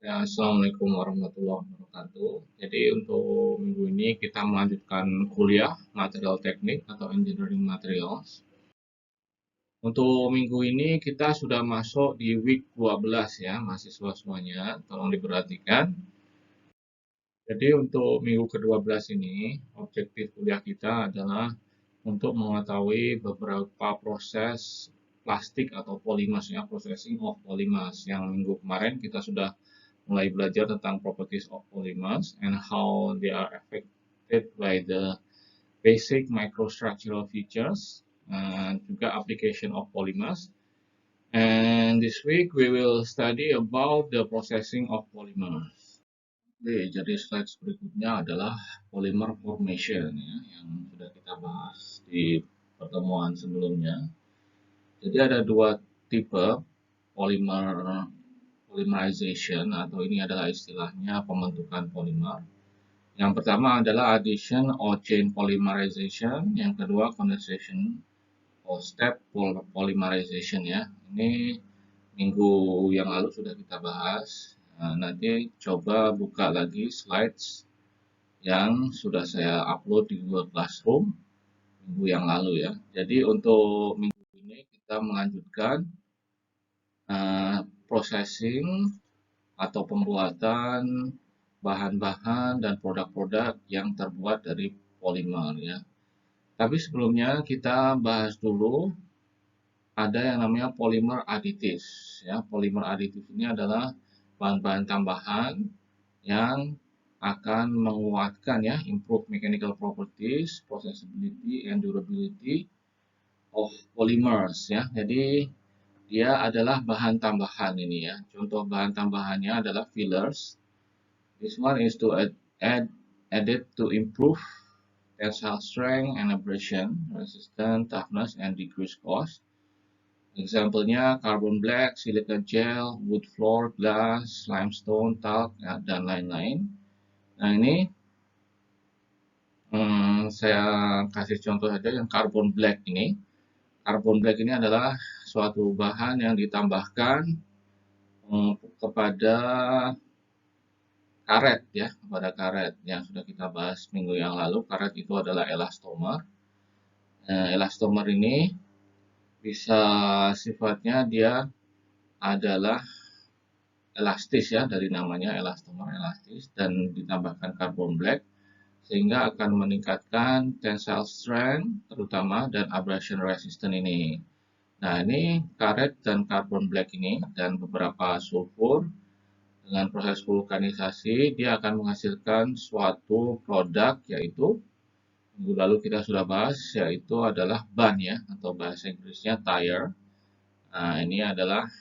Ya, Assalamualaikum warahmatullahi wabarakatuh. Jadi untuk minggu ini kita melanjutkan kuliah material teknik atau engineering materials. Untuk minggu ini kita sudah masuk di week 12 ya, mahasiswa semuanya. Tolong diperhatikan. Jadi untuk minggu ke-12 ini, objektif kuliah kita adalah untuk mengetahui beberapa proses plastik atau polymers ya, processing of polymers. Yang minggu kemarin kita sudah mulai belajar tentang properties of polymers and how they are affected by the basic microstructural features, juga application of polymers. And this week we will study about the processing of polymers. Oke, jadi slide berikutnya adalah polymer formation ya, yang sudah kita bahas di pertemuan sebelumnya. Jadi ada dua tipe polymer polymerization atau ini adalah istilahnya pembentukan polimer. Yang pertama adalah addition or chain polymerization, yang kedua condensation or step polymerization ya. Ini minggu yang lalu sudah kita bahas. Nah, nanti coba buka lagi slides yang sudah saya upload di Google Classroom minggu yang lalu ya. Jadi untuk minggu ini kita melanjutkan processing atau pembuatan bahan-bahan dan produk-produk yang terbuat dari polimer ya. Tapi sebelumnya kita bahas dulu ada yang namanya polymer additives ya. Polymer additive ini adalah bahan-bahan tambahan yang akan menguatkan ya, improve mechanical properties, processability and durability of polymers ya. Jadi dia adalah bahan tambahan ini ya. Contoh bahan tambahannya adalah fillers. This one is to add added to improve tensile strength and abrasion resistance, toughness, and decrease cost. Example-nya carbon black, silica gel, wood floor, glass, limestone, talc, ya, dan lain-lain. Nah ini saya kasih contoh saja yang carbon black ini. Carbon black ini adalah suatu bahan yang ditambahkan kepada karet ya, kepada karet yang sudah kita bahas minggu yang lalu. Karet itu adalah elastomer. Elastomer ini bisa sifatnya dia adalah elastis ya, dari namanya elastomer elastis, dan ditambahkan carbon black sehingga akan meningkatkan tensile strength terutama dan abrasion resistant ini. Nah, ini karet dan carbon black ini dan beberapa sulfur dengan proses vulkanisasi dia akan menghasilkan suatu produk yaitu minggu lalu kita sudah bahas yaitu adalah ban ya, atau bahasa Inggrisnya tire. Nah, ini adalah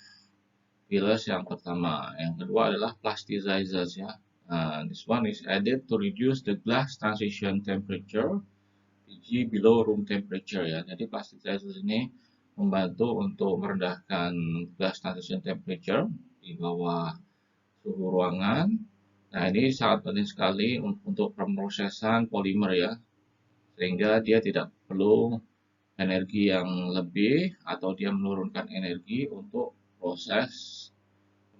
fillers yang pertama. Yang kedua adalah plasticizers ya. This one is added to reduce the glass transition temperature PG below room temperature ya. Jadi plasticizers ini membantu untuk merendahkan glass transition temperature di bawah suhu ruangan. Nah, ini sangat penting sekali untuk pemrosesan polimer ya, sehingga dia tidak perlu energi yang lebih atau dia menurunkan energi untuk proses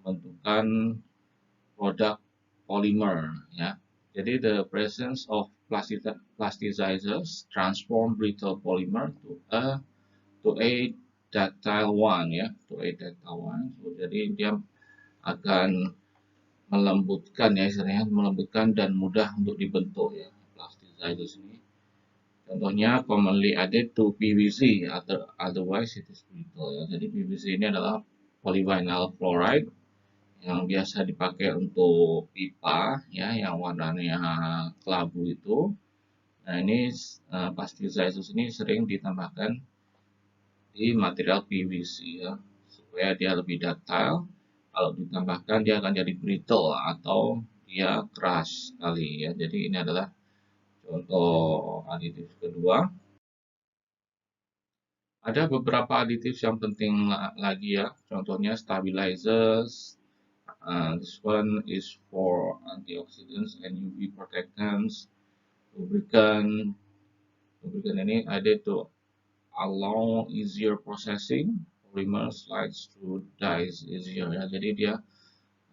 pembentukan produk polimer ya. Jadi the presence of plasticizers transform brittle polymer to a ductile one ya, to a ductile one. So, jadi dia akan melembutkan ya, istilahnya melembutkan dan mudah untuk dibentuk ya, plasticizers ini. Contohnya commonly added to PVC, otherwise it is brittle ya. Jadi PVC ini adalah polyvinyl chloride yang biasa dipakai untuk pipa ya, yang warnanya kelabu itu. Nah, ini plasticizers ini sering ditambahkan di material PVC ya, supaya dia lebih ductile. Kalau ditambahkan dia akan jadi brittle atau dia keras sekali ya. Jadi ini adalah contoh aditif kedua. Ada beberapa aditif yang penting lagi ya. Contohnya stabilizers. This one is for antioxidants and UV protectants. Lubricant. Lubricant ini added to allow easier processing. Polymer slides through dyes easier ya. Jadi dia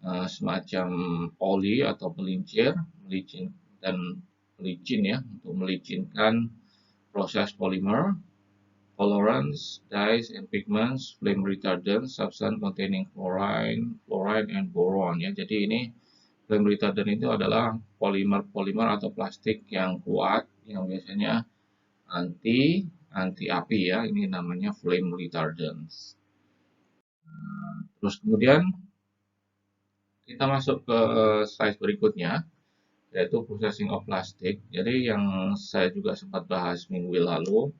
semacam oli atau pelicin ya, untuk melicinkan proses polimer, colorants, dyes, and pigments, flame retardant, substance containing fluorine, and boron ya. Jadi ini flame retardant itu adalah polimer atau plastik yang kuat yang biasanya anti api ya. Ini namanya flame retardants. Terus kemudian kita masuk ke slide berikutnya, yaitu processing of plastic. Jadi yang saya juga sempat bahas minggu lalu,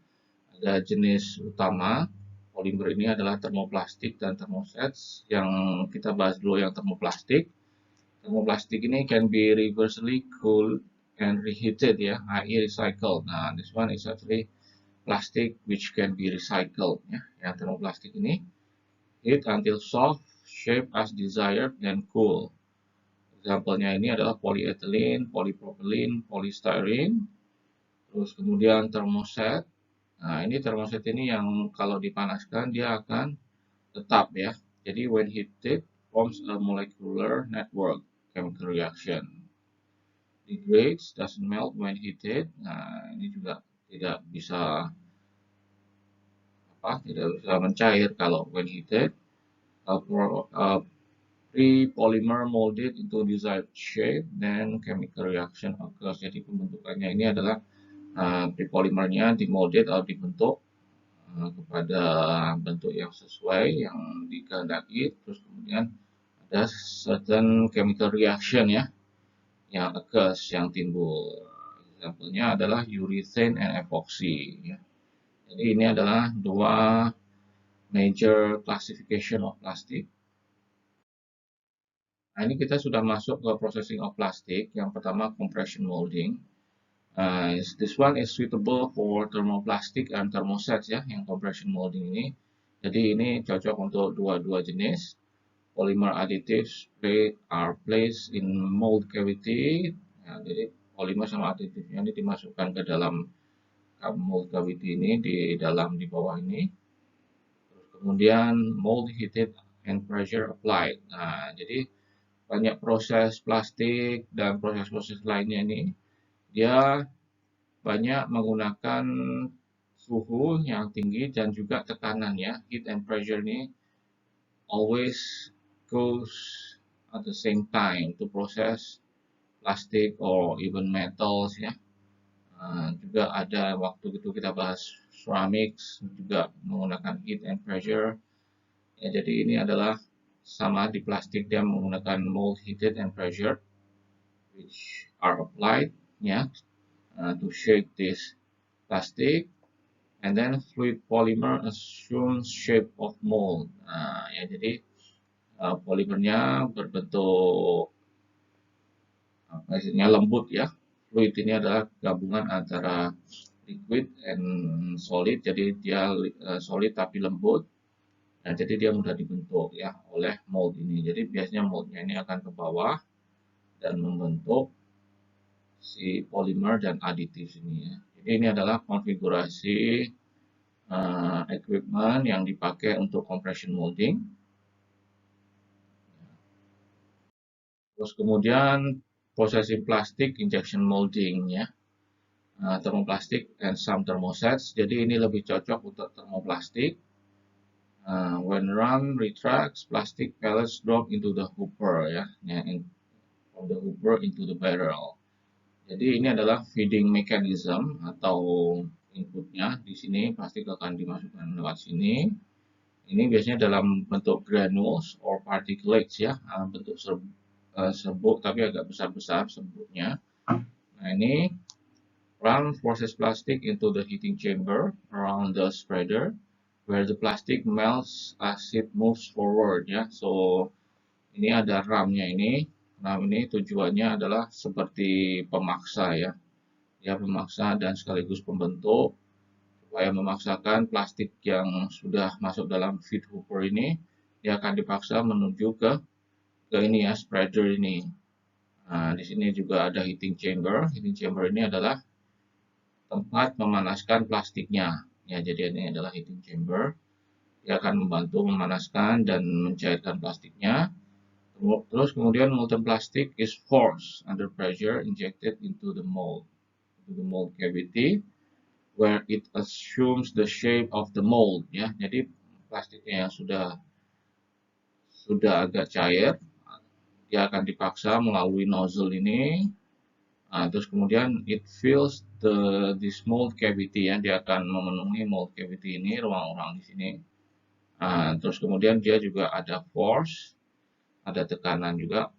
ada jenis utama polimer ini adalah termoplastik dan thermosets. Yang kita bahas dulu yang termoplastik. Termoplastik ini can be reversibly cooled and reheated ya, i.e. recycled. Nah, this one is actually plastic which can be recycled ya. Yang termoplastik ini heat until soft, shape as desired, then cool. Example-nya ini adalah polyethylene, polypropylene, polystyrene. Terus kemudian thermoset. Nah, ini thermoset ini yang kalau dipanaskan dia akan tetap ya. Jadi when heated forms a molecular network chemical reaction. Degrades, doesn't melt when heated. Nah, ini juga tidak bisa mencair kalau when heated. Pre-polymer molded into desired shape, then chemical reaction occurs. Jadi pembentukannya ini adalah pre-polymernya dimolded atau dibentuk kepada bentuk yang sesuai yang dikehendaki. Terus kemudian ada certain chemical reaction ya yang occurs, yang timbul. Example-nya adalah urethane and epoxy ya. Jadi ini adalah dua major classification of plastic. Nah, ini kita sudah masuk ke processing of plastic. Yang pertama compression molding. This one is suitable for thermoplastic and thermosets ya, yang compression molding ini. Jadi ini cocok untuk dua jenis. Polymer additives are placed in mold cavity. Nah, jadi polimer sama aditifnya ini dimasukkan ke dalam mold cavity ini di bawah ini. Terus kemudian mold heated and pressure applied. Nah, jadi banyak proses plastik dan proses-proses lainnya ini dia banyak menggunakan suhu yang tinggi dan juga tekanan ya. Heat and pressure ini always goes at the same time to process plastic or even metals ya. Juga ada waktu itu kita bahas ceramics juga menggunakan heat and pressure ya. Jadi ini adalah sama di plastik, dia menggunakan mold heated and pressure which are applied ya, to shape this plastic, and then fluid polymer assumes shape of mold. Nah, ya jadi polimernya berbentuk istilahnya lembut ya. Fluid ini adalah gabungan antara liquid and solid, jadi dia solid tapi lembut. Nah, jadi dia mudah dibentuk ya oleh mold ini. Jadi biasanya moldnya ini akan ke bawah dan membentuk si polimer dan aditif ini ya. Jadi ini adalah konfigurasi equipment yang dipakai untuk compression molding. Terus kemudian processing plastic injection molding ya. Thermoplastic and some thermosets. Jadi ini lebih cocok untuk thermoplastik. When run retracts, plastic pellets drop into the hopper ya, from the hopper into the barrel. Jadi ini adalah feeding mechanism atau inputnya. Di sini plastik akan dimasukkan lewat sini. Ini biasanya dalam bentuk granules or particulates ya, bentuk serbuk tapi agak besar-besar serbuknya. Nah ini run forces plastic into the heating chamber around the spreader, where the plastic melts as it moves forward ya. So ini ada RAM-nya ini. RAM ini tujuannya adalah seperti pemaksa ya. Dia pemaksa dan sekaligus pembentuk supaya memaksakan plastik yang sudah masuk dalam feed hopper ini, dia akan dipaksa menuju ke ini ya, spreader ini. Nah, di sini juga ada heating chamber. Heating chamber ini adalah tempat memanaskan plastiknya. Ya, jadi ini adalah heating chamber. Dia akan membantu memanaskan dan mencairkan plastiknya. Terus kemudian molten plastic is forced under pressure injected into the mold cavity where it assumes the shape of the mold ya. Jadi plastiknya yang sudah agak cair, dia akan dipaksa melalui nozzle ini. Terus kemudian it fills this mold cavity ya, dia akan memenuhi mold cavity ini, ruang-ruang di sini. Terus kemudian dia juga ada force, ada tekanan juga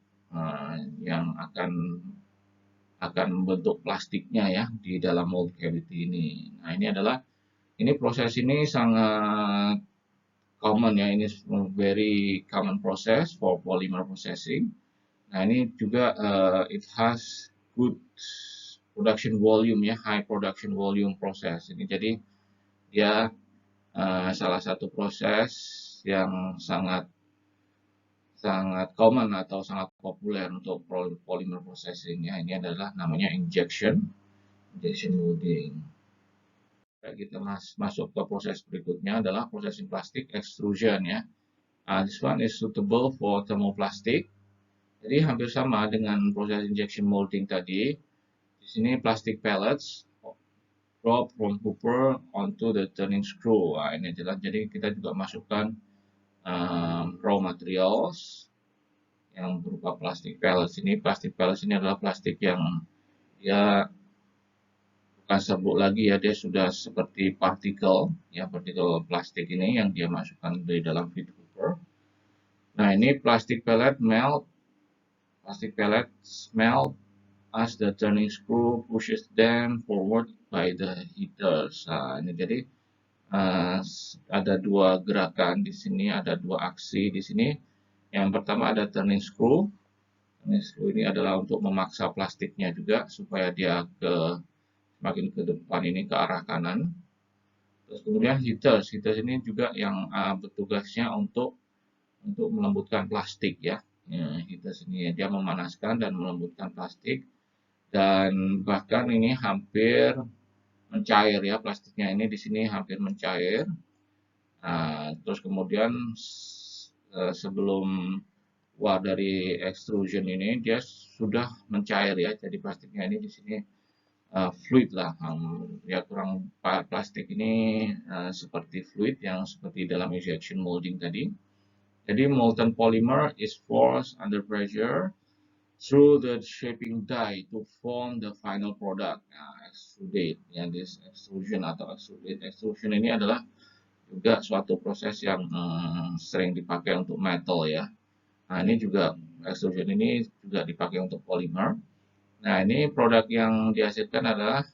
yang akan membentuk plastiknya ya di dalam mold cavity ini. Nah ini proses ini sangat common ya, ini very common process for polymer processing. Nah ini juga it has good production volume ya, high production volume proses ini. Jadi dia salah satu proses yang sangat common atau sangat populer untuk polymer processing ya. Ini adalah namanya injection molding. Kita masuk ke proses berikutnya adalah processing plastic extrusion ya. This one is suitable for thermoplastic. Jadi hampir sama dengan proses injection molding tadi. Di sini plastic pellets drop from hopper onto the turning screw. Ini adalah jadi kita juga masukkan raw materials yang berupa plastic pellets. Plastic pellets ini adalah plastik yang dia bukan serbuk lagi ya, dia sudah seperti partikel ya, partikel plastik ini yang dia masukkan di dalam feed hopper. Nah ini plastic pellet melt as the turning screw pushes them forward by the heaters. Nah ini jadi ada dua gerakan di sini, ada dua aksi di sini. Yang pertama ada turning screw. Turning screw ini adalah untuk memaksa plastiknya juga supaya dia semakin ke depan ini ke arah kanan. Terus kemudian heaters ini juga yang bertugasnya untuk melembutkan plastik ya. Heaters ini dia memanaskan dan melembutkan plastik, dan bahkan ini hampir mencair ya, plastiknya ini di sini hampir mencair. Terus kemudian sebelum keluar dari extrusion ini dia sudah mencair ya, jadi plastiknya ini di sini fluid lah, ya kurang plastik ini seperti fluid yang seperti dalam injection molding tadi. Jadi molten polymer is forced under pressure through the shaping die to form the final product. Extrudate ya, this extrusion atau extrusion ini adalah juga suatu proses yang sering dipakai untuk metal ya. Nah ini juga extrusion ini juga dipakai untuk polymer. Nah ini produk yang dihasilkan adalah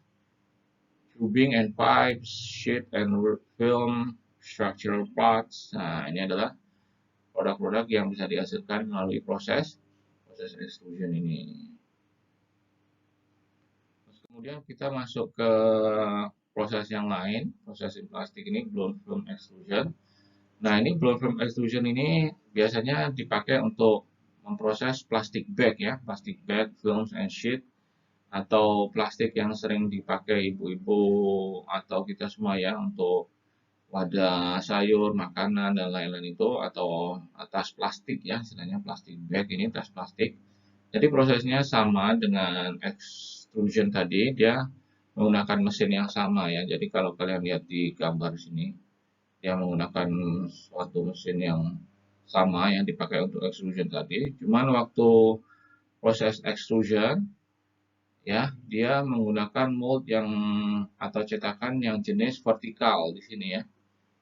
tubing and pipes, sheet and film, structural parts. Nah ini adalah produk-produk yang bisa dihasilkan melalui proses extrusion ini. Terus kemudian kita masuk ke proses yang lain, proses plastik ini blown film extrusion. Nah ini blown film extrusion ini biasanya dipakai untuk memproses plastik bag ya, plastik bag, films and sheet, atau plastik yang sering dipakai ibu-ibu atau kita semua ya untuk wadah sayur, makanan, dan lain-lain itu, atau tas plastik ya, istilahnya plastik bag ini, tas plastik. Jadi prosesnya sama dengan extrusion tadi, dia menggunakan mesin yang sama ya. Jadi kalau kalian lihat di gambar sini, dia menggunakan suatu mesin yang sama yang dipakai untuk extrusion tadi. Cuman waktu proses extrusion ya, dia menggunakan mold yang atau cetakan yang jenis vertikal di sini ya.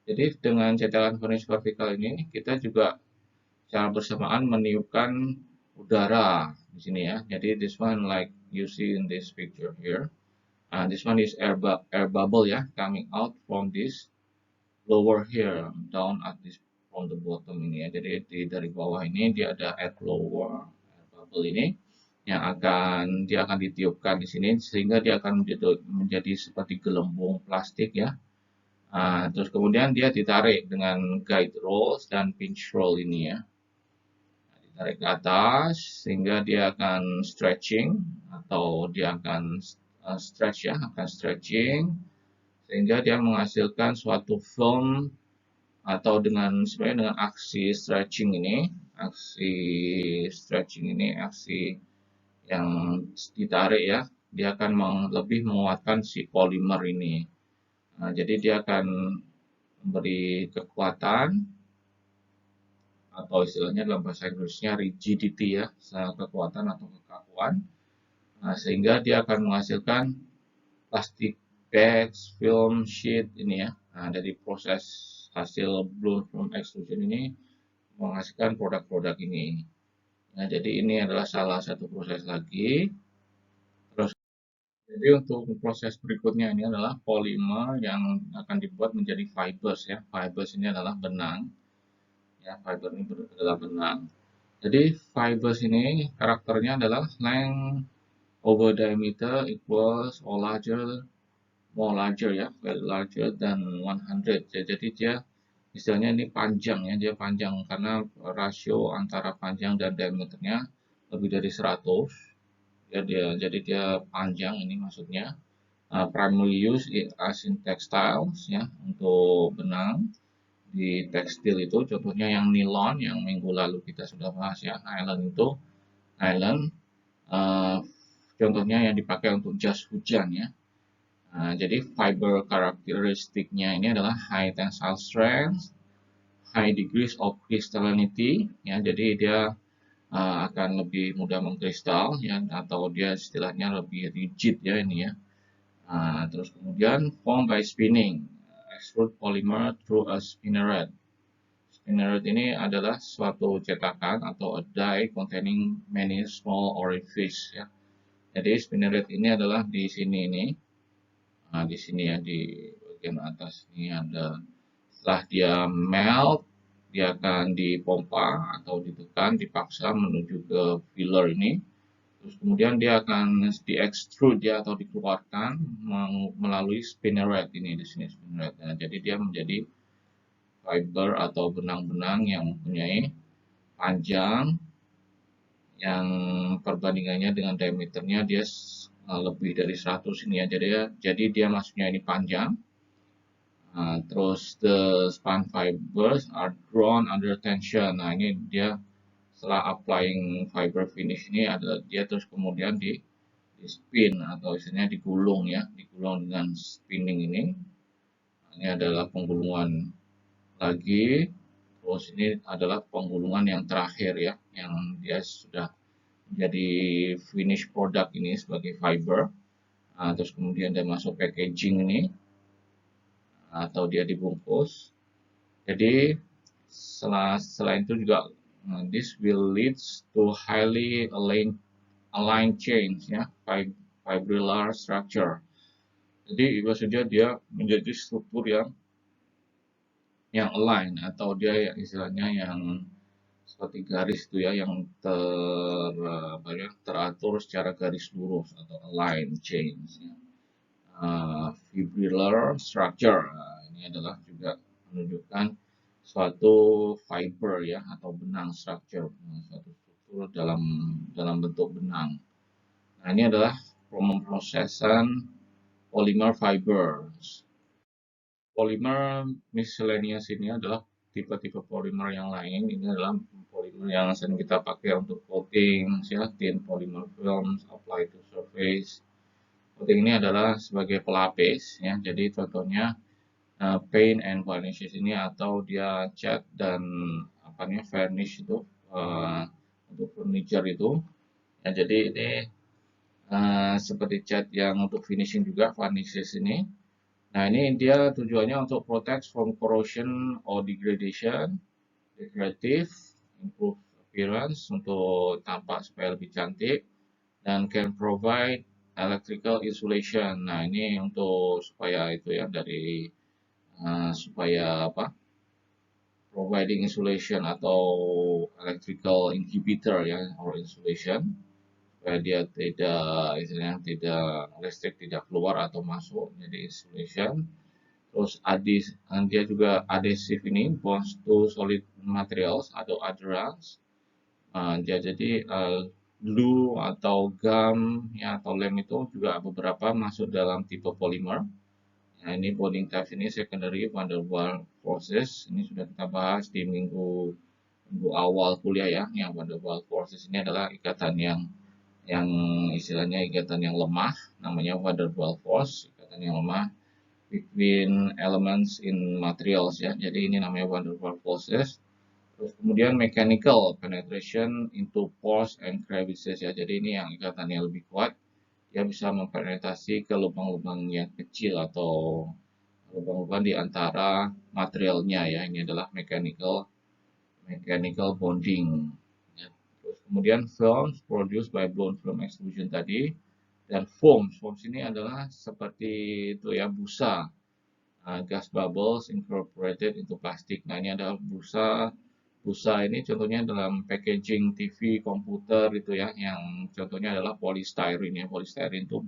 Jadi dengan cetakan furnace vertikal ini kita juga secara bersamaan meniupkan udara di sini ya. Jadi this one like you see in this picture here. This one is air bubble ya, coming out from this lower here down at this from the bottom ini ya. Jadi dari bawah ini dia ada air blower, air bubble ini yang dia akan ditiupkan di sini sehingga dia akan menjadi seperti gelembung plastik ya. Terus kemudian dia ditarik dengan guide rolls dan pinch roll ini ya. Ditarik ke atas sehingga dia akan stretching atau dia akan stretch ya, akan stretching sehingga dia menghasilkan suatu film atau sebenarnya dengan aksi stretching ini, aksi yang ditarik ya, dia akan lebih menguatkan si polimer ini. Nah, jadi dia akan memberi kekuatan atau istilahnya dalam bahasa Inggrisnya rigidity ya, kekuatan atau kekakuan. Nah, sehingga dia akan menghasilkan plastik bags, film, sheet ini ya. Nah, dari proses hasil blown film extrusion ini menghasilkan produk-produk ini. Nah, jadi ini adalah salah satu proses lagi. Terus, jadi untuk proses berikutnya ini adalah polimer yang akan dibuat menjadi fibers ya. Fibers ini adalah benang. Ya, fiber ini adalah benang. Jadi fibers ini karakternya adalah length over diameter equals or larger, more larger ya, very larger than 100. Jadi dia istilahnya ini panjang ya, dia panjang karena rasio antara panjang dan diameternya lebih dari 100. Ya, jadi dia panjang ini maksudnya. Primary use as in textiles ya, untuk benang di tekstil itu contohnya yang nilon yang minggu lalu kita sudah bahas ya, nylon itu nylon uh, contohnya yang dipakai untuk jas hujan ya. Jadi fiber karakteristiknya ini adalah high tensile strength, high degrees of crystallinity ya, jadi dia akan lebih mudah mengkristal ya, atau dia istilahnya lebih rigid ya ini ya. Terus kemudian formed by spinning, extrude polymer through a spinneret. Spinneret ini adalah suatu cetakan atau a die containing many small orifice ya. Jadi spinneret ini adalah di sini ini. Nah, di sini ya di bagian atas ini ada, setelah dia melt, dia akan dipompa atau ditekan, dipaksa menuju ke filler ini. Terus kemudian dia akan di-extrude ya atau dikeluarkan melalui spinneret ini di sini spinneret. Nah, jadi dia menjadi fiber atau benang-benang yang mempunyai panjang yang perbandingannya dengan diameternya dia lebih dari 100 ini ya. Jadi dia maksudnya ini panjang. Terus the span fibers are drawn under tension. Nah, ini dia setelah applying fiber finish ini ada dia terus kemudian di spin atau istilahnya digulung ya, digulung dengan spinning ini. Ini adalah penggulungan lagi. Terus ini adalah penggulungan yang terakhir ya, yang dia sudah menjadi finish product ini sebagai fiber. Terus kemudian dia masuk packaging ini atau dia dibungkus. Jadi selain itu juga this will leads to highly aligned chains ya, fibrillar structure. Jadi maksudnya dia menjadi struktur yang align atau dia istilahnya yang seperti garis itu ya, yang teratur secara garis lurus atau aligned chains ya. Fibrillar structure. Ini adalah juga menunjukkan suatu fiber ya atau benang structure, suatu struktur dalam bentuk benang. Nah, ini adalah pemrosesan polymer fibers. Polimer miscellaneous ini adalah tipe-tipe polimer yang lain. Ini adalah polimer yang sering kita pakai untuk coating, ya, thin polymer films applied to surface. Coating ini adalah sebagai pelapis, ya. Jadi contohnya paint and varnishes ini atau dia cat dan apa nih varnish itu untuk furniture itu. Ya, jadi ini seperti cat yang untuk finishing juga varnishes ini. Nah, ini dia tujuannya untuk protect from corrosion or degradation, decorative, improve appearance untuk tampak supaya lebih cantik, dan can provide electrical insulation. Nah, ini untuk supaya itu ya dari supaya apa? Providing insulation atau electrical inhibitor ya or insulation supaya dia tidak listrik tidak keluar atau masuk, jadi insulation. Terus dia juga adhesive ini bonds to solid materials atau adherents. Jadi glue atau gum ya atau lem itu juga beberapa masuk dalam tipe polimer Nah, ini bonding types ini secondary van der Waals forces. Ini sudah kita bahas di minggu awal kuliah ya. Yang van der Waals forces ini adalah ikatan yang istilahnya ikatan yang lemah, namanya van der Waals force, ikatan yang lemah between elements in materials ya. Jadi ini namanya van der Waals forces. Terus kemudian mechanical penetration into pores and crevices ya. Jadi ini yang ikatannya lebih kuat. Dia bisa mempenetrasi ke lubang-lubang yang kecil atau lubang-lubang di antara materialnya ya. Ini adalah mechanical bonding. Ya. Terus kemudian films produced by blown film extrusion tadi, dan foams ini adalah seperti itu ya, busa, gas bubbles incorporated into plastic. Nah, ini adalah busa ini contohnya dalam packaging TV komputer itu ya, yang contohnya adalah polystyrene ya. Polystyrene itu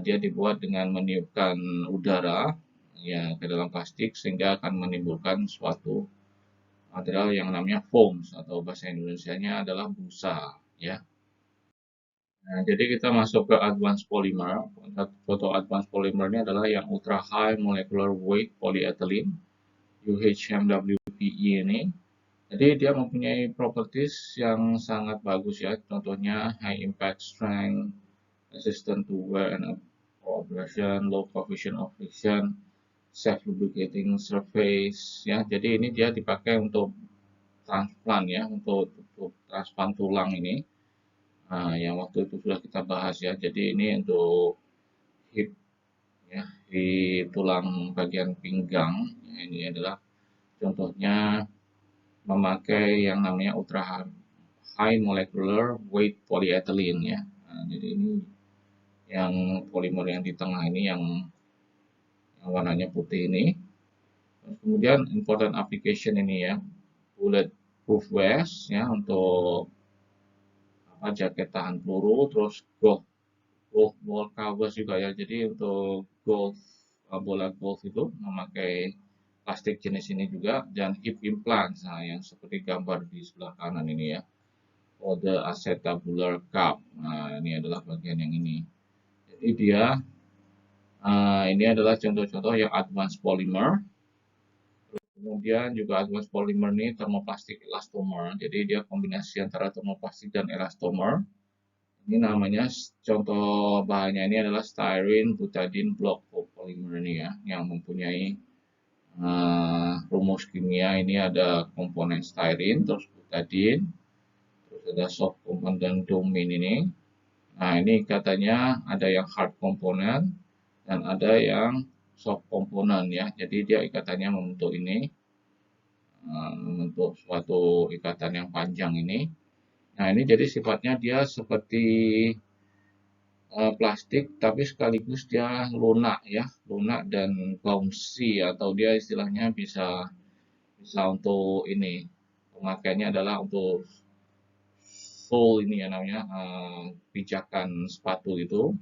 dia dibuat dengan meniupkan udara ya ke dalam plastik, sehingga akan menimbulkan suatu material yang namanya foams, atau bahasa Indonesianya adalah busa ya. Nah, jadi kita masuk ke advanced polymer. Contoh advanced polymer ini adalah yang ultra high molecular weight polyethylene, UHMWPE ini. Jadi dia mempunyai properties yang sangat bagus ya. Contohnya high impact strength, resistant to wear and abrasion, low coefficient of friction, self lubricating surface ya. Jadi ini dia dipakai untuk transplant ya, untuk transplant tulang ini. Nah, yang waktu itu sudah kita bahas ya. Jadi ini untuk hip ya, di tulang bagian pinggang. Ya, ini adalah contohnya memakai yang namanya ultra high molecular weight polyethylene ya. Nah, jadi ini yang polimer yang di tengah ini yang warnanya putih ini. Terus kemudian important application ini ya, bulletproof vest ya, untuk jaket tahan peluru, terus golf ball covers juga ya. Jadi untuk bola golf itu memakai plastik jenis ini juga, dan hip implants, nah yang seperti gambar di sebelah kanan ini ya, the acetabular cup. Nah, ini adalah bagian yang ini. Jadi dia ini adalah contoh-contoh yang advanced polymer. Kemudian juga advanced polymer ini thermoplastic elastomer. Jadi dia kombinasi antara thermoplastik dan elastomer. Ini namanya, contoh bahannya ini adalah styrene butadiene block polymer ini ya, yang mempunyai rumus kimia. Ini ada komponen styrene, terus butadiene, terus ada soft component domain ini. Nah, ini katanya ada yang hard component dan ada yang soft component ya. Jadi dia ikatannya membentuk ini, membentuk suatu ikatan yang panjang ini. Nah, ini jadi sifatnya dia seperti plastik, tapi sekaligus dia lunak ya, lunak dan bouncy, atau dia istilahnya bisa untuk ini, pemakaiannya adalah untuk sole ini ya, namanya pijakan sepatu itu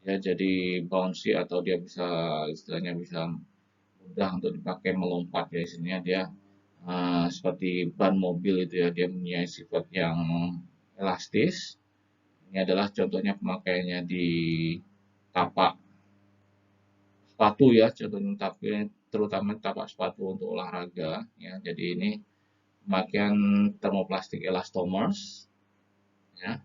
ya, jadi bouncy, atau dia bisa istilahnya bisa mudah untuk dipakai melompat ya. Istilahnya dia seperti ban mobil itu ya, dia punya sifat yang elastis. Ini adalah contohnya pemakaiannya di tapak sepatu ya, contohnya, tapi terutama tapak sepatu untuk olahraga ya. Jadi ini pemakaian thermoplastic elastomers ya.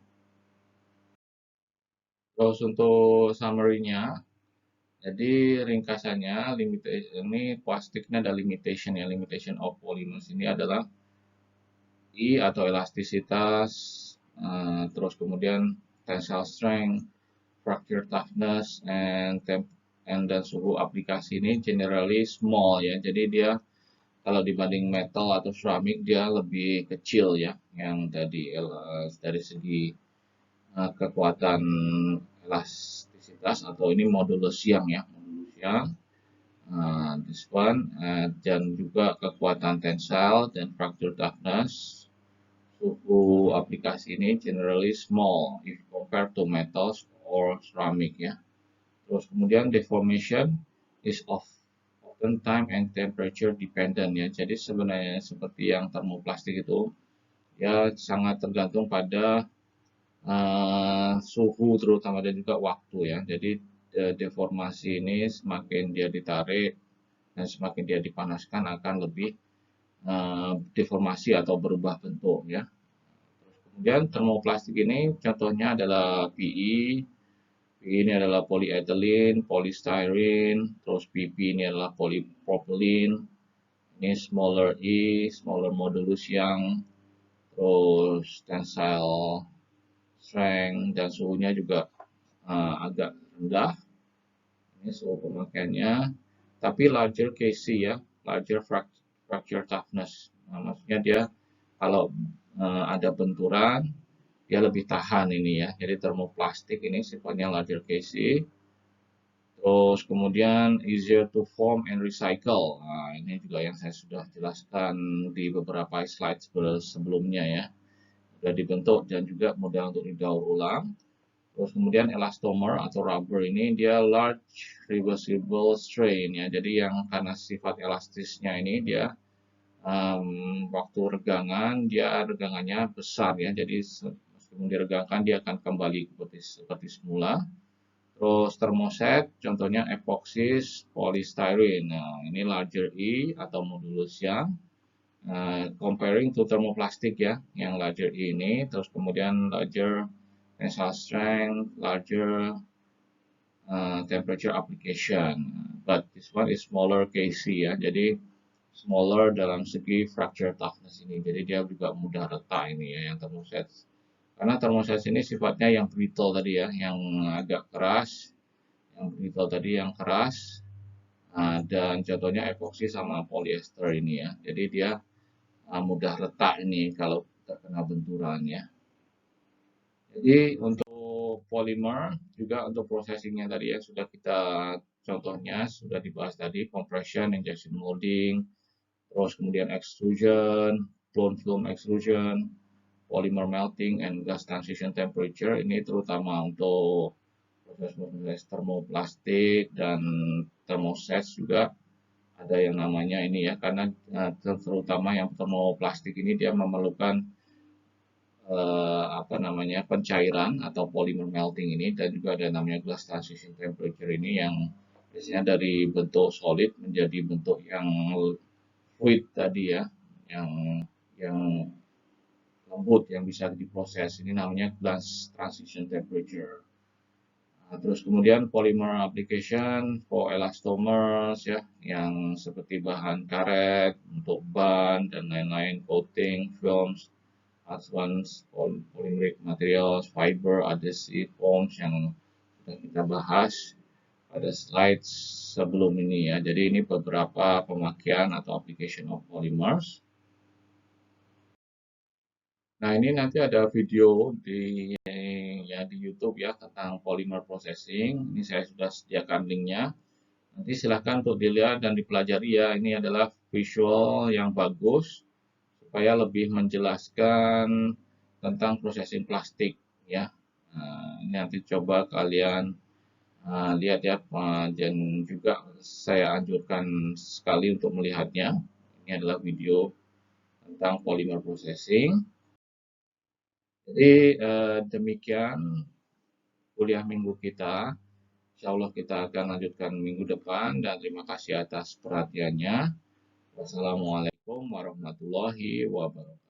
Terus untuk summary-nya, jadi ringkasannya, ini plastiknya ada limitation ya. Limitation of polymers ini adalah atau elastisitas, terus kemudian tensile strength, fracture toughness, and dan suhu aplikasi ini generally small ya. Jadi dia kalau dibanding metal atau keramik dia lebih kecil ya, yang tadi dari segi kekuatan elastisitas, atau ini modulus Young ya, modulus Young. This one, dan juga kekuatan tensile dan fracture toughness. Suhu aplikasi ini generally small if compared to metals or ceramic ya. Terus kemudian deformation is often time and temperature dependent ya. Jadi sebenarnya seperti yang termoplastik itu ya, sangat tergantung pada suhu terutama, dan juga waktu ya. Jadi deformasi ini semakin dia ditarik dan semakin dia dipanaskan akan lebih deformasi atau berubah bentuk ya. Kemudian termoplastik ini contohnya adalah PE. PE ini adalah polyethylene, polystyrene, terus PP ini adalah polypropylene. Ini smaller E, smaller modulus yang terus tensile strength dan suhunya juga agak rendah. Ini suhu pemakaiannya. Tapi larger KC ya, larger fracture toughness. Nah, maksudnya dia kalau ada benturan, dia lebih tahan ini ya. Jadi termoplastik ini sifatnya larger KC. Terus kemudian easier to form and recycle. Nah, ini juga yang saya sudah jelaskan di beberapa slide sebelumnya ya. Sudah dibentuk dan juga mudah untuk didaur ulang. Terus kemudian elastomer atau rubber ini dia large reversible strain ya. Jadi yang karena sifat elastisnya ini dia waktu regangannya besar ya. Jadi meskipun diregangkan dia akan kembali seperti semula. Terus termoset contohnya epoksis polystyrene. Nah, ini larger E atau modulus yang comparing to thermoplastic ya, yang larger E ini, terus kemudian larger tensile strength, larger temperature application, but this one is smaller KC ya, jadi smaller dalam segi fracture toughness ini, jadi dia juga mudah retak ini ya, yang thermoset. Karena thermoset ini sifatnya yang brittle tadi ya, yang agak keras, yang brittle tadi yang keras, dan contohnya epoxy sama polyester ini ya, jadi dia mudah retak ini kalau terkena benturan ya. Jadi untuk polimer juga untuk processingnya tadi ya sudah kita contohnya sudah dibahas tadi, compression, injection molding, terus kemudian extrusion, blown film extrusion, polymer melting, and gas transition temperature. Ini terutama untuk proses-proses termoplastik dan termoset juga ada yang namanya ini ya, karena terutama yang termoplastik ini dia memerlukan pencairan atau polymer melting ini, dan juga ada namanya glass transition temperature ini yang biasanya dari bentuk solid menjadi bentuk yang fluid tadi ya, yang lembut yang bisa diproses, ini namanya glass transition temperature. Nah, terus kemudian polymer application for elastomers ya, yang seperti bahan karet untuk ban dan lain-lain, coating, films, advanced polymeric materials, fiber, adhesive, foams yang sudah kita bahas pada slide sebelum ini ya. Jadi ini beberapa pemakaian atau application of polymers. Nah, ini nanti ada video di YouTube ya tentang polymer processing. Ini saya sudah sediakan linknya. Nanti silahkan untuk dilihat dan dipelajari ya. Ini adalah visual yang bagus supaya lebih menjelaskan tentang processing plastik ya. Ini nanti coba kalian lihat ya, dan juga saya anjurkan sekali untuk melihatnya. Ini adalah video tentang polymer processing. Jadi demikian kuliah minggu kita. Insya Allah kita akan lanjutkan minggu depan, dan terima kasih atas perhatiannya. Wassalamualaikum warahmatullahi wabarakatuh.